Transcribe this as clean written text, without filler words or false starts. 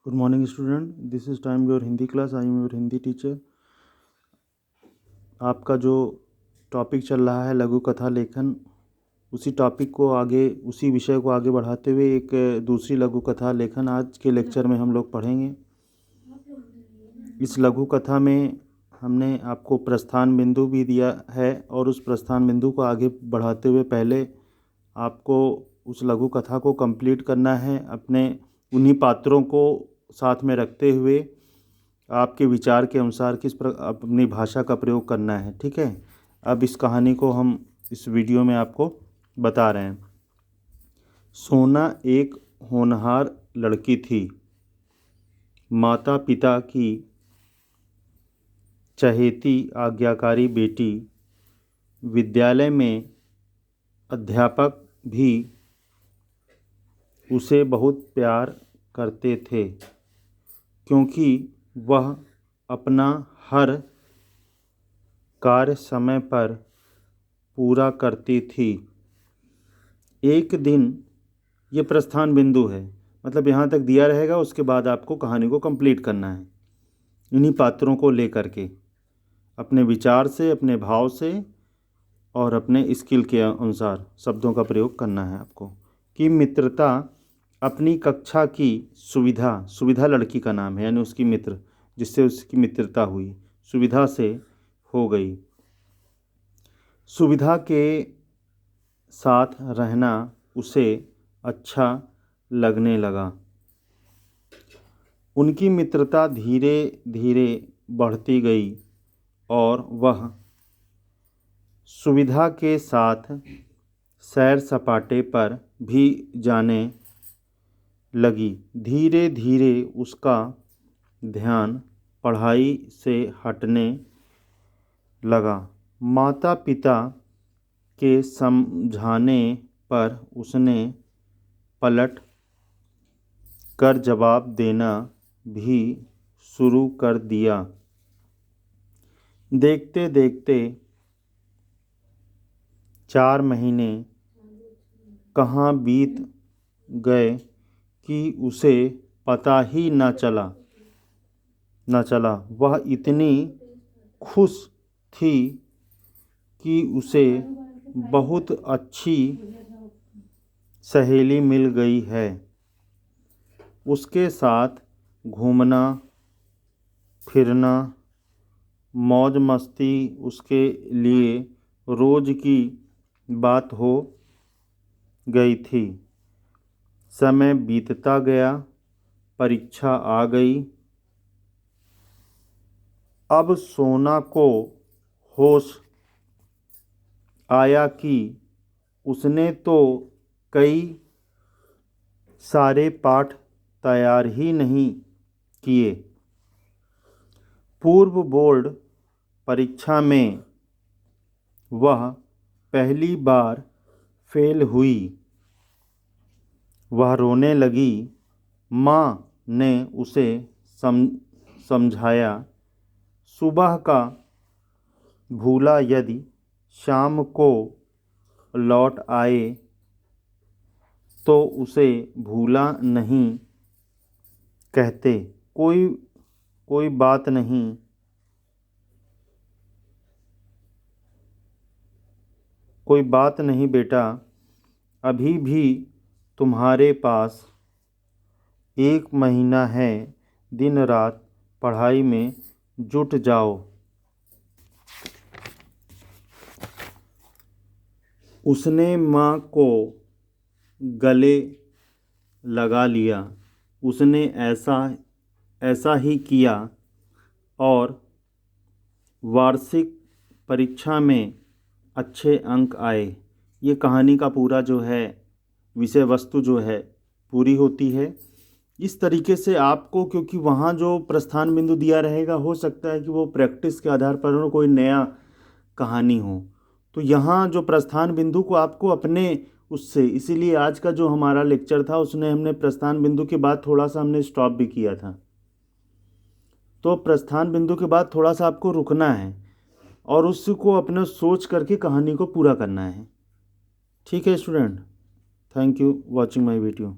Good morning student, this is time your Hindi class. I am your Hindi teacher. आपका जो topic चल रहा है लघु कथा लेखन, उसी टॉपिक को आगे, उसी विषय को आगे बढ़ाते हुए एक दूसरी लघु कथा लेखन आज के लेक्चर में हम लोग पढ़ेंगे। इस लघु कथा में हमने आपको प्रस्थान बिंदु भी दिया है और उस प्रस्थान बिंदु को आगे बढ़ाते हुए पहले आपको उस लघु कथा को कंप्लीट करना है। अपने उन्हीं पात्रों को साथ में रखते हुए आपके विचार के अनुसार अपनी भाषा का प्रयोग करना है। ठीक है, अब इस कहानी को हम इस वीडियो में आपको बता रहे हैं। सोना एक होनहार लड़की थी। माता पिता की चहेती आज्ञाकारी बेटी। विद्यालय में अध्यापक भी उसे बहुत प्यार करते थे क्योंकि वह अपना हर कार्य समय पर पूरा करती थी। एक दिन, ये प्रस्थान बिंदु है, मतलब यहाँ तक दिया रहेगा, उसके बाद आपको कहानी को कंप्लीट करना है इन्हीं पात्रों को लेकर के, अपने विचार से, अपने भाव से और अपने स्किल के अनुसार शब्दों का प्रयोग करना है आपको। कि मित्रता अपनी कक्षा की सुविधा लड़की का नाम है, यानी उसकी मित्र जिससे उसकी मित्रता हुई, सुविधा से हो गई। सुविधा के साथ रहना उसे अच्छा लगने लगा। उनकी मित्रता धीरे धीरे बढ़ती गई और वह सुविधा के साथ सैर सपाटे पर भी जाने लगी। धीरे धीरे उसका ध्यान पढ़ाई से हटने लगा। माता पिता के समझाने पर उसने पलट कर जवाब देना भी शुरू कर दिया। देखते देखते 4 महीने कहाँ बीत गए कि उसे पता ही न चला। वह इतनी खुश थी कि उसे बहुत अच्छी सहेली मिल गई है। उसके साथ घूमना फिरना, मौज मस्ती उसके लिए रोज़ की बात हो गई थी। समय बीतता गया, परीक्षा आ गई। अब सोना को होश आया कि उसने तो कई सारे पाठ तैयार ही नहीं किए। पूर्व बोर्ड परीक्षा में वह पहली बार फेल हुई। वह रोने लगी। माँ ने उसे समझाया, सुबह का भूला यदि शाम को लौट आए तो उसे भूला नहीं कहते। कोई बात नहीं, कोई बात नहीं बेटा, अभी भी तुम्हारे पास 1 महीना है। दिन रात पढ़ाई में जुट जाओ। उसने माँ को गले लगा लिया। उसने ऐसा ही किया और वार्षिक परीक्षा में अच्छे अंक आए। ये कहानी का पूरा जो है विषय वस्तु जो है पूरी होती है। इस तरीके से आपको, क्योंकि वहाँ जो प्रस्थान बिंदु दिया रहेगा, हो सकता है कि वो प्रैक्टिस के आधार पर हो, कोई नया कहानी हो, तो यहाँ जो प्रस्थान बिंदु को आपको अपने उससे, इसीलिए आज का जो हमारा लेक्चर था उसने हमने प्रस्थान बिंदु के बाद थोड़ा सा हमने स्टॉप भी किया था। तो प्रस्थान बिंदु के बाद थोड़ा सा आपको रुकना है और उसको अपने सोच करके कहानी को पूरा करना है। ठीक है student, thank you watching my video.